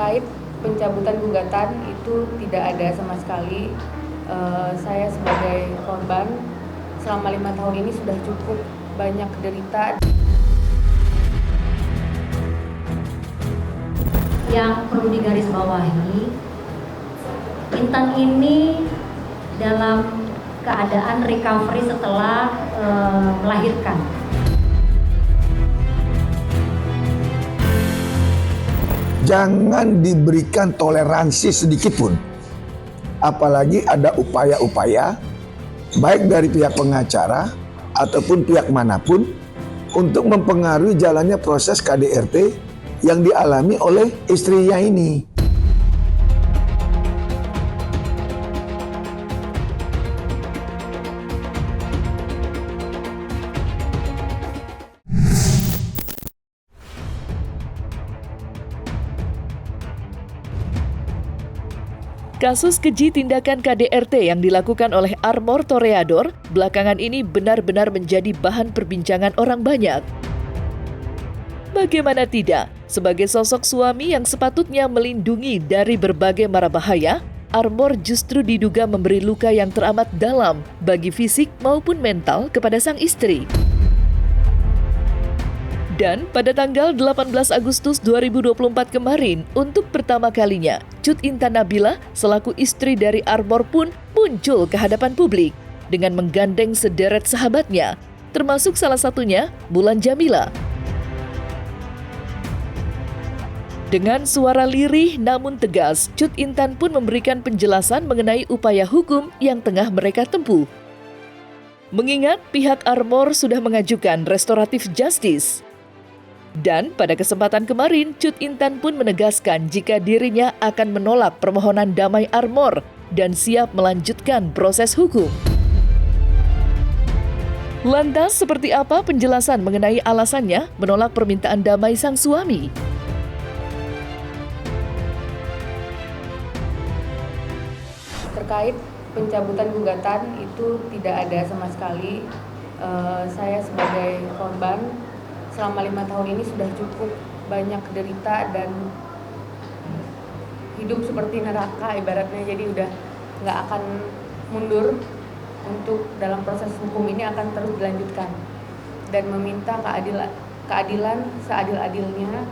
Terkait pencabutan gugatan itu tidak ada sama sekali. Saya sebagai korban selama 5 tahun ini sudah cukup banyak derita. Yang perlu digarisbawahi, Intan ini dalam keadaan recovery setelah melahirkan. Jangan diberikan toleransi sedikit pun, apalagi ada upaya-upaya baik dari pihak pengacara ataupun pihak manapun untuk mempengaruhi jalannya proses KDRT yang dialami oleh istrinya ini. Kasus keji tindakan KDRT yang dilakukan oleh Armor Toreador belakangan ini benar-benar menjadi bahan perbincangan orang banyak. Bagaimana tidak, sebagai sosok suami yang sepatutnya melindungi dari berbagai mara bahaya, Armor justru diduga memberi luka yang teramat dalam bagi fisik maupun mental kepada sang istri. Dan pada tanggal 18 Agustus 2024 kemarin, untuk pertama kalinya, Cut Intan Nabila selaku istri dari Armor pun muncul ke hadapan publik dengan menggandeng sederet sahabatnya, termasuk salah satunya Mulan Jamila. Dengan suara lirih namun tegas, Cut Intan pun memberikan penjelasan mengenai upaya hukum yang tengah mereka tempuh. Mengingat pihak Armor sudah mengajukan restoratif justice. Dan pada kesempatan kemarin, Cut Intan pun menegaskan jika dirinya akan menolak permohonan damai Armor dan siap melanjutkan proses hukum. Lantas, seperti apa penjelasan mengenai alasannya menolak permintaan damai sang suami? Terkait pencabutan gugatan itu tidak ada sama sekali. Saya sebagai korban selama 5 tahun ini sudah cukup banyak derita dan hidup seperti neraka ibaratnya, jadi udah nggak akan mundur. Untuk dalam proses hukum ini akan terus dilanjutkan dan meminta keadilan seadil-adilnya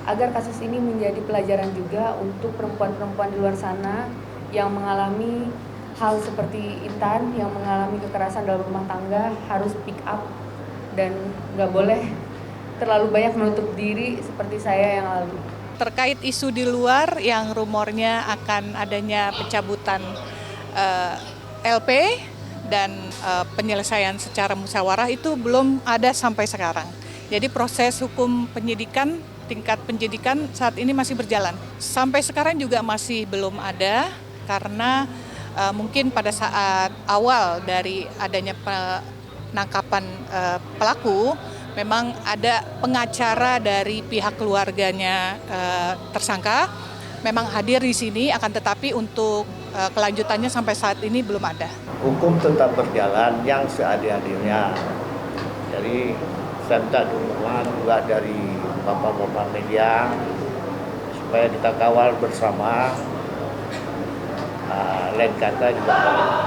agar kasus ini menjadi pelajaran juga untuk perempuan-perempuan di luar sana yang mengalami hal seperti Intan, yang mengalami kekerasan dalam rumah tangga, harus pick up dan nggak boleh terlalu banyak menutup diri seperti saya yang lalu. Terkait isu di luar yang rumornya akan adanya pencabutan LP dan penyelesaian secara musyawarah itu belum ada sampai sekarang. Jadi proses hukum penyidikan, tingkat penyidikan saat ini masih berjalan. Sampai sekarang juga masih belum ada karena mungkin pada saat awal dari adanya penangkapan pelaku, memang ada pengacara dari pihak keluarganya tersangka memang hadir di sini, akan tetapi untuk kelanjutannya sampai saat ini belum ada. Hukum tetap berjalan yang seadil-adilnya. Jadi saya minta dukungan juga dari bapak-bapak media supaya kita kawal bersama. Lain kata juga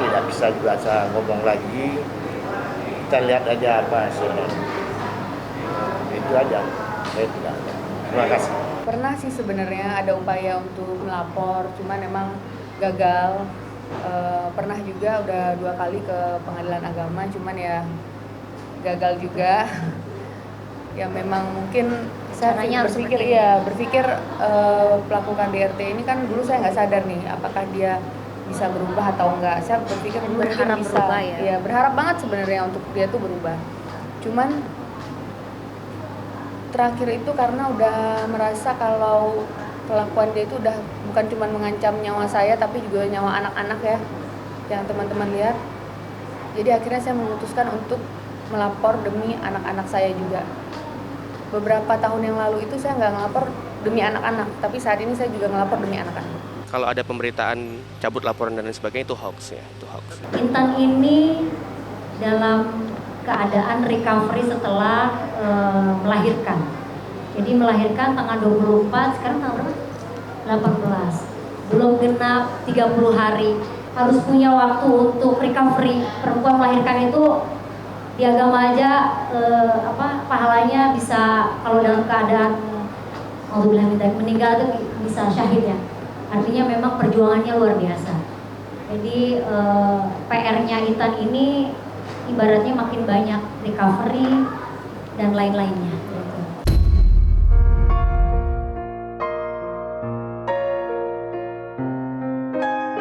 tidak bisa juga saya ngomong lagi. Kita lihat aja apa hasilnya. Itu aja, saya tidak ada. Terima kasih. Pernah sih sebenarnya ada upaya untuk melapor, cuman emang gagal. Pernah juga udah 2 kali ke pengadilan agama, cuman ya gagal juga. Ya memang mungkin saya berpikir pelaku KDRT ini kan dulu saya nggak sadar nih apakah dia bisa berubah atau enggak. Saya berpikir dulu mungkin bisa berubah, ya berharap banget sebenarnya untuk dia tuh berubah. Cuman terakhir itu karena udah merasa kalau kelakuan dia itu udah bukan cuma mengancam nyawa saya tapi juga nyawa anak-anak ya yang teman-teman lihat. Jadi akhirnya saya memutuskan untuk melapor demi anak-anak saya juga. Beberapa tahun yang lalu itu saya nggak ngelapor demi anak-anak, tapi saat ini saya juga ngelapor demi anak-anak. Kalau ada pemberitaan cabut laporan dan lain sebagainya itu hoax ya, itu hoax. Intan ini dalam keadaan recovery setelah melahirkan. Jadi melahirkan tanggal 24, sekarang tanggal berapa? belum genap 30 hari, harus punya waktu untuk recovery. Perempuan melahirkan itu di agama aja pahalanya bisa, kalau dalam keadaan meninggal itu bisa syahid ya. Artinya memang perjuangannya luar biasa. Jadi PR-nya Intan ini ibaratnya makin banyak recovery dan lain-lainnya.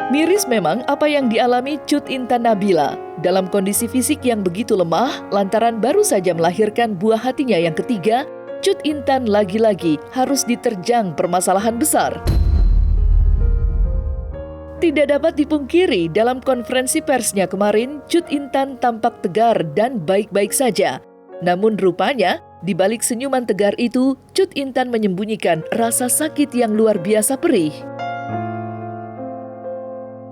Miris memang apa yang dialami Cut Intan Nabila dalam kondisi fisik yang begitu lemah lantaran baru saja melahirkan buah hatinya yang ketiga. Cut Intan lagi-lagi harus diterjang permasalahan besar. Tidak dapat dipungkiri, dalam konferensi persnya kemarin, Cut Intan tampak tegar dan baik-baik saja. Namun rupanya, di balik senyuman tegar itu, Cut Intan menyembunyikan rasa sakit yang luar biasa perih.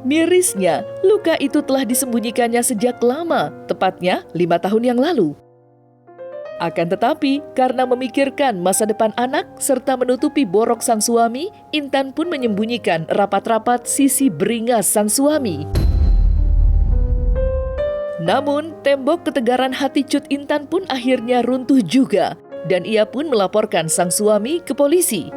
Mirisnya, luka itu telah disembunyikannya sejak lama, tepatnya 5 tahun yang lalu. Akan tetapi, karena memikirkan masa depan anak serta menutupi borok sang suami, Intan pun menyembunyikan rapat-rapat sisi beringas sang suami. Namun, tembok ketegaran hati Cut Intan pun akhirnya runtuh juga, dan ia pun melaporkan sang suami ke polisi.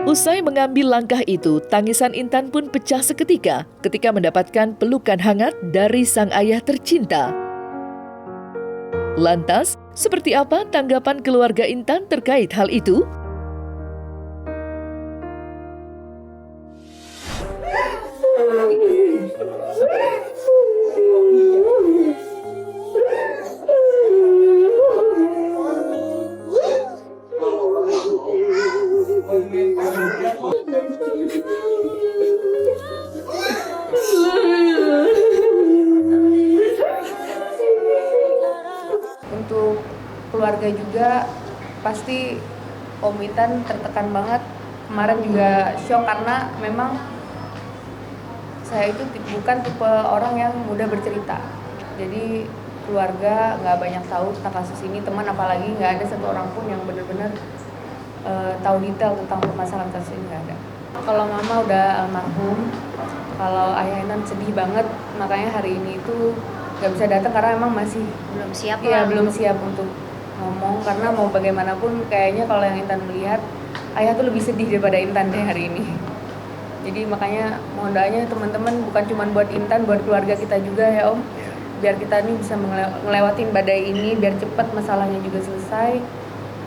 Usai mengambil langkah itu, tangisan Intan pun pecah seketika ketika mendapatkan pelukan hangat dari sang ayah tercinta. Lantas, seperti apa tanggapan keluarga Intan terkait hal itu? Untuk keluarga juga pasti Om Intan tertekan banget. Kemarin juga shock karena memang saya itu bukan tipe orang yang mudah bercerita. Jadi keluarga nggak banyak tahu tentang kasus ini, teman apalagi nggak ada satu orang pun yang benar-benar tahu detail tentang permasalahan kasus ini, nggak ada. Kalau mama udah almarhum, kalau ayah Intan sedih banget, makanya hari ini itu nggak bisa datang karena emang masih Belum siap ya, lah. belum siap untuk ngomong, karena mau bagaimanapun kayaknya kalau yang Intan melihat, ayah tuh lebih sedih daripada Intan deh hari ini. Jadi makanya mohon doanya teman-teman, bukan cuma buat Intan, buat keluarga kita juga ya Om, biar kita ini bisa ngelewatin badai ini, biar cepat masalahnya juga selesai.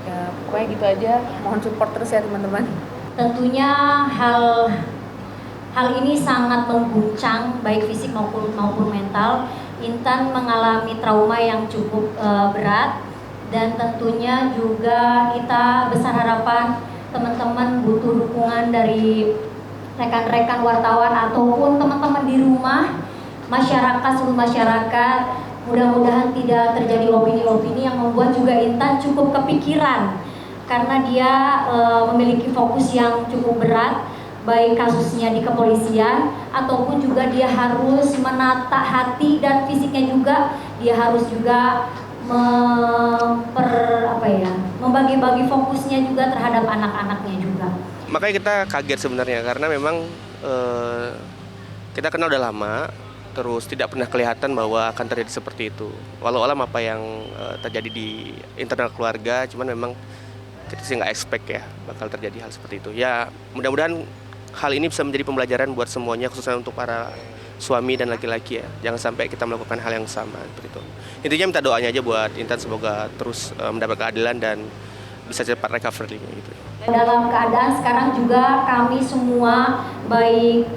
Ya pokoknya gitu aja, mohon support terus ya teman-teman. Tentunya hal ini sangat mengguncang baik fisik maupun mental. Intan mengalami trauma yang cukup berat, dan tentunya juga kita besar harapan teman-teman butuh dukungan dari rekan-rekan wartawan ataupun teman-teman di rumah, seluruh masyarakat. Mudah-mudahan tidak terjadi opini-opini yang membuat juga Intan cukup kepikiran, karena dia memiliki fokus yang cukup berat, baik kasusnya di kepolisian ataupun juga dia harus menata hati dan fisiknya juga. Dia harus juga membagi-bagi fokusnya juga terhadap anak-anaknya juga. Makanya kita kaget sebenarnya karena memang kita kenal udah lama, terus tidak pernah kelihatan bahwa akan terjadi seperti itu. Walau alam apa yang terjadi di internal keluarga, cuman memang kita sih nggak expect ya bakal terjadi hal seperti itu. Ya mudah-mudahan hal ini bisa menjadi pembelajaran buat semuanya, khususnya untuk para suami dan laki-laki ya. Jangan sampai kita melakukan hal yang sama seperti itu. Intinya minta doanya aja buat Intan, semoga terus mendapat keadilan dan bisa cepat recovery gitu. Dalam keadaan sekarang juga kami semua, baik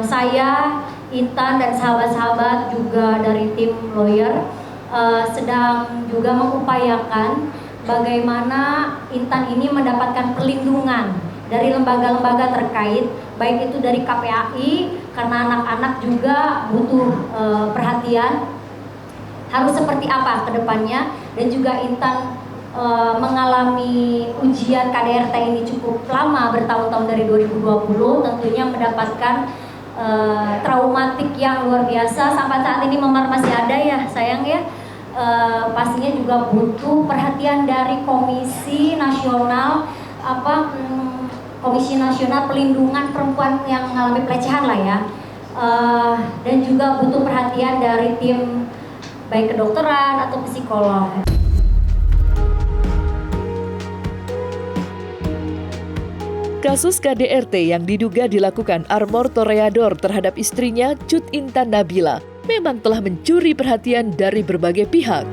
saya, Intan dan sahabat-sahabat juga dari tim lawyer sedang juga mengupayakan bagaimana Intan ini mendapatkan perlindungan dari lembaga-lembaga terkait, baik itu dari KPAI, karena anak-anak juga butuh perhatian harus seperti apa ke depannya, dan juga Intan mengalami ujian KDRT ini cukup lama, bertahun-tahun dari 2020, tentunya mendapatkan traumatik yang luar biasa. Sampai saat ini memar masih ada ya sayang ya, pastinya juga butuh perhatian dari Komisi Nasional Komisi Nasional Pelindungan Perempuan yang mengalami pelecehan lah ya. Dan juga butuh perhatian dari tim baik kedokteran atau psikolog. Kasus KDRT yang diduga dilakukan Armor Toreador terhadap istrinya Cut Intan Nabila memang telah mencuri perhatian dari berbagai pihak.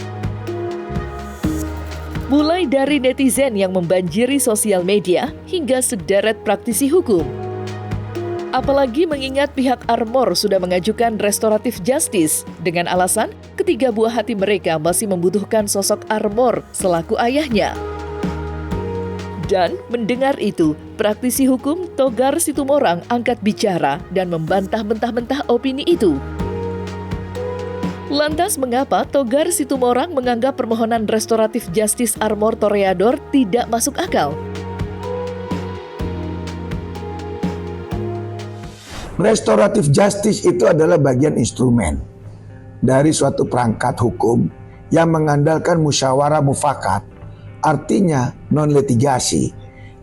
Mulai dari netizen yang membanjiri sosial media hingga sederet praktisi hukum. Apalagi mengingat pihak Armor sudah mengajukan restoratif justice dengan alasan ketiga buah hati mereka masih membutuhkan sosok Armor selaku ayahnya. Dan mendengar itu, praktisi hukum Togar Situmorang angkat bicara dan membantah mentah-mentah opini itu. Lantas mengapa Togar Situmorang menganggap permohonan restoratif justice Armor Toreador tidak masuk akal? Restoratif justice itu adalah bagian instrumen dari suatu perangkat hukum yang mengandalkan musyawarah mufakat, artinya non-litigasi,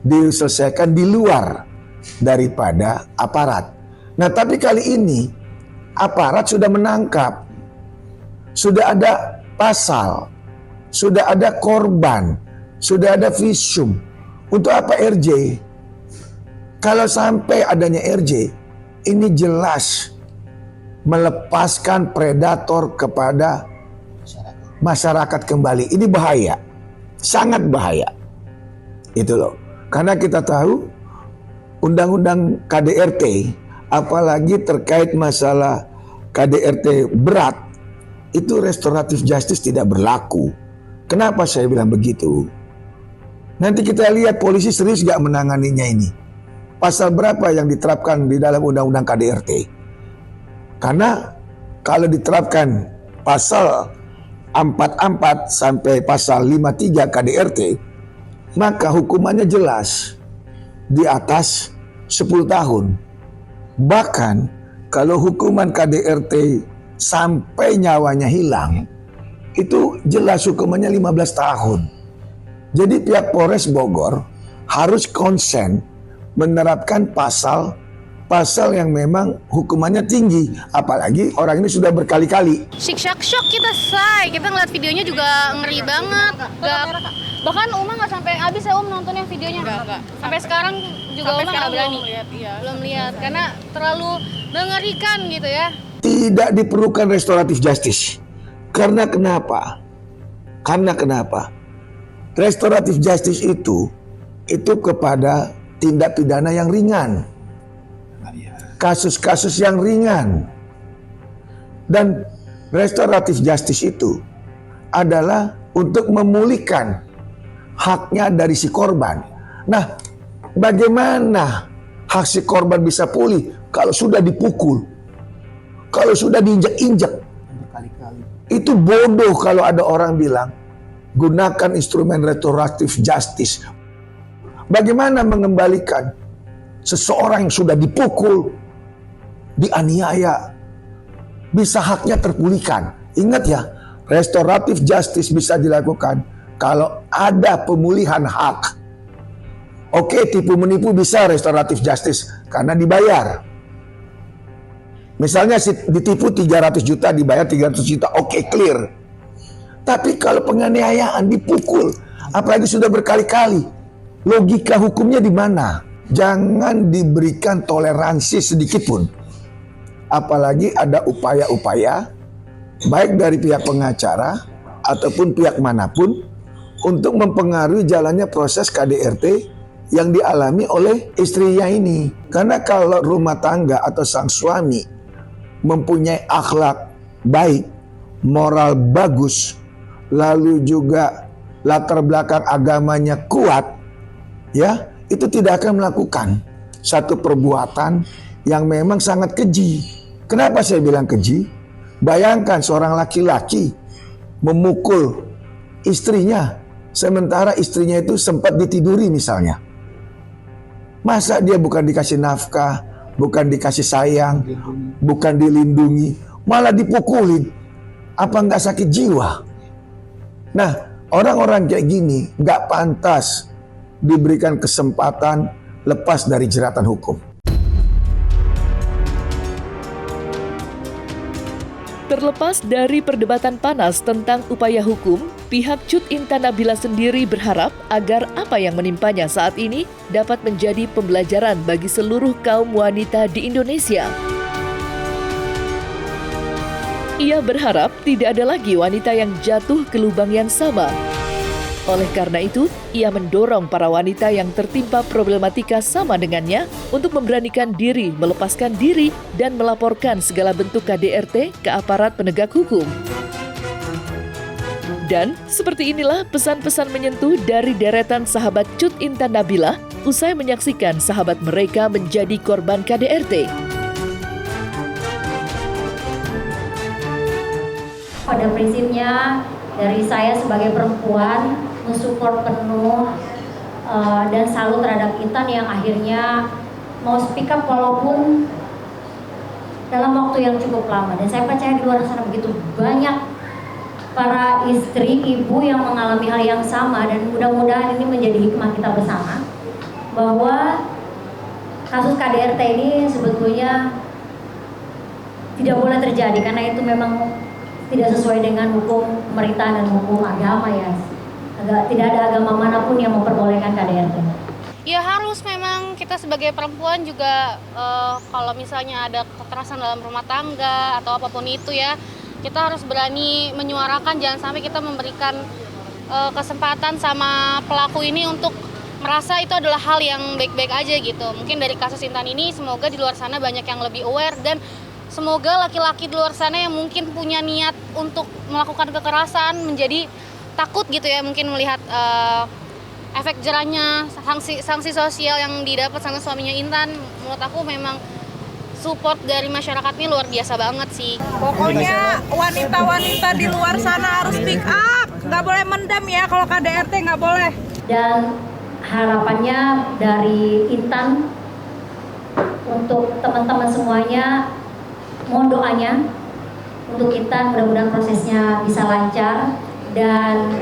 diselesaikan di luar daripada aparat. Nah, tapi kali ini aparat sudah menangkap, sudah ada pasal, sudah ada korban, sudah ada visum. Untuk apa RJ? Kalau sampai adanya RJ, ini jelas melepaskan predator kepada masyarakat kembali. Ini bahaya, sangat bahaya. Itu loh. Karena kita tahu undang-undang KDRT, apalagi terkait masalah KDRT berat, itu restoratif justice tidak berlaku. Kenapa saya bilang begitu? Nanti kita lihat polisi serius gak menanganinya ini. Pasal berapa yang diterapkan di dalam undang-undang KDRT? Karena kalau diterapkan pasal 44 sampai pasal 53 KDRT, maka hukumannya jelas di atas 10 tahun. Bahkan kalau hukuman KDRT sampai nyawanya hilang, itu jelas hukumannya 15 tahun. Jadi pihak Polres Bogor harus konsen menerapkan pasal yang memang hukumannya tinggi. Apalagi orang ini sudah berkali-kali. Shock kita say, kita ngeliat videonya juga ngeri banget. Bahkan Uma nggak sampai habis ya nonton yang videonya. Enggak. Sampai sekarang juga Uma nggak berani. Belum lihat karena terlalu mengerikan gitu ya. Tidak diperlukan restoratif justice. Karena kenapa? Restoratif justice itu kepada tindak pidana yang ringan. Kasus-kasus yang ringan. Dan restoratif justice itu adalah untuk memulihkan haknya dari si korban. Nah, bagaimana hak si korban bisa pulih kalau sudah dipukul, kalau sudah diinjak-injak? Itu bodoh kalau ada orang bilang gunakan instrumen restoratif justice. Bagaimana mengembalikan seseorang yang sudah dipukul, dianiaya, bisa haknya terpulihkan? Ingat ya, restoratif justice bisa dilakukan kalau ada pemulihan hak. Oke, tipu menipu bisa restoratif justice karena dibayar. Misalnya ditipu 300 juta, dibayar 300 juta, oke, clear. Tapi kalau penganiayaan, dipukul, apalagi sudah berkali-kali, logika hukumnya di mana? Jangan diberikan toleransi sedikit pun. Apalagi ada upaya-upaya, baik dari pihak pengacara ataupun pihak manapun, untuk mempengaruhi jalannya proses KDRT yang dialami oleh istrinya ini. Karena kalau rumah tangga atau sang suami mempunyai akhlak baik, moral bagus, lalu juga latar belakang agamanya kuat, ya, itu tidak akan melakukan satu perbuatan yang memang sangat keji. Kenapa saya bilang keji? Bayangkan seorang laki-laki memukul istrinya, sementara istrinya itu sempat ditiduri misalnya. Masa dia bukan dikasih nafkah, bukan dikasih sayang, bukan dilindungi, malah dipukulin? Apa nggak sakit jiwa? Nah, orang-orang kayak gini nggak pantas diberikan kesempatan lepas dari jeratan hukum. Terlepas dari perdebatan panas tentang upaya hukum, pihak Cut Intan Nabila sendiri berharap agar apa yang menimpanya saat ini dapat menjadi pembelajaran bagi seluruh kaum wanita di Indonesia. Ia berharap tidak ada lagi wanita yang jatuh ke lubang yang sama. Oleh karena itu, ia mendorong para wanita yang tertimpa problematika sama dengannya untuk memberanikan diri, melepaskan diri, dan melaporkan segala bentuk KDRT ke aparat penegak hukum. Dan seperti inilah pesan-pesan menyentuh dari deretan sahabat Cut Intan Nabila usai menyaksikan sahabat mereka menjadi korban KDRT. Pada prinsipnya, dari saya sebagai perempuan mensupport penuh dan salut terhadap Intan yang akhirnya mau speak up walaupun dalam waktu yang cukup lama. Dan saya percaya di luar sana begitu banyak para istri, ibu yang mengalami hal yang sama, dan mudah-mudahan ini menjadi hikmah kita bersama bahwa kasus KDRT ini sebetulnya tidak boleh terjadi karena itu memang tidak sesuai dengan hukum pemerintahan dan hukum agama ya. Tidak ada agama manapun yang memperbolehkan KDRT. Ya harus memang kita sebagai perempuan juga kalau misalnya ada kekerasan dalam rumah tangga atau apapun itu ya, kita harus berani menyuarakan, jangan sampai kita memberikan kesempatan sama pelaku ini untuk merasa itu adalah hal yang baik-baik aja gitu. Mungkin dari kasus Intan ini semoga di luar sana banyak yang lebih aware, dan semoga laki-laki di luar sana yang mungkin punya niat untuk melakukan kekerasan menjadi takut gitu ya, mungkin melihat efek jerahnya, sanksi sosial yang didapat sama suaminya Intan. Menurut aku memang support dari masyarakat ini luar biasa banget sih. Pokoknya wanita-wanita di luar sana harus speak up, nggak boleh mendam ya kalau KDRT, nggak boleh. Dan harapannya dari Intan untuk teman-teman semuanya, mohon doanya untuk Intan, mudah-mudahan prosesnya bisa lancar dan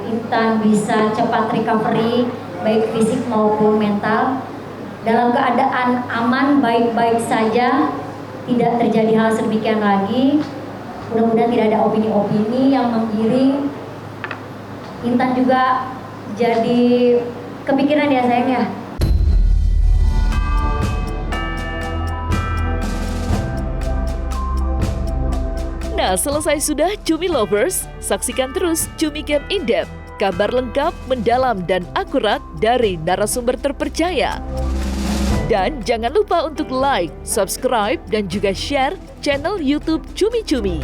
Intan bisa cepat recovery baik fisik maupun mental dalam keadaan aman, baik-baik saja, tidak terjadi hal sedemikian lagi. Mudah-mudahan tidak ada opini-opini yang menggiring. Intan juga jadi kepikiran ya sayang ya. Nah, selesai sudah Cumi Lovers, saksikan terus Cumi Camp In-Depth, kabar lengkap, mendalam, dan akurat dari narasumber terpercaya. Dan jangan lupa untuk like, subscribe, dan juga share channel YouTube Cumi Cumi.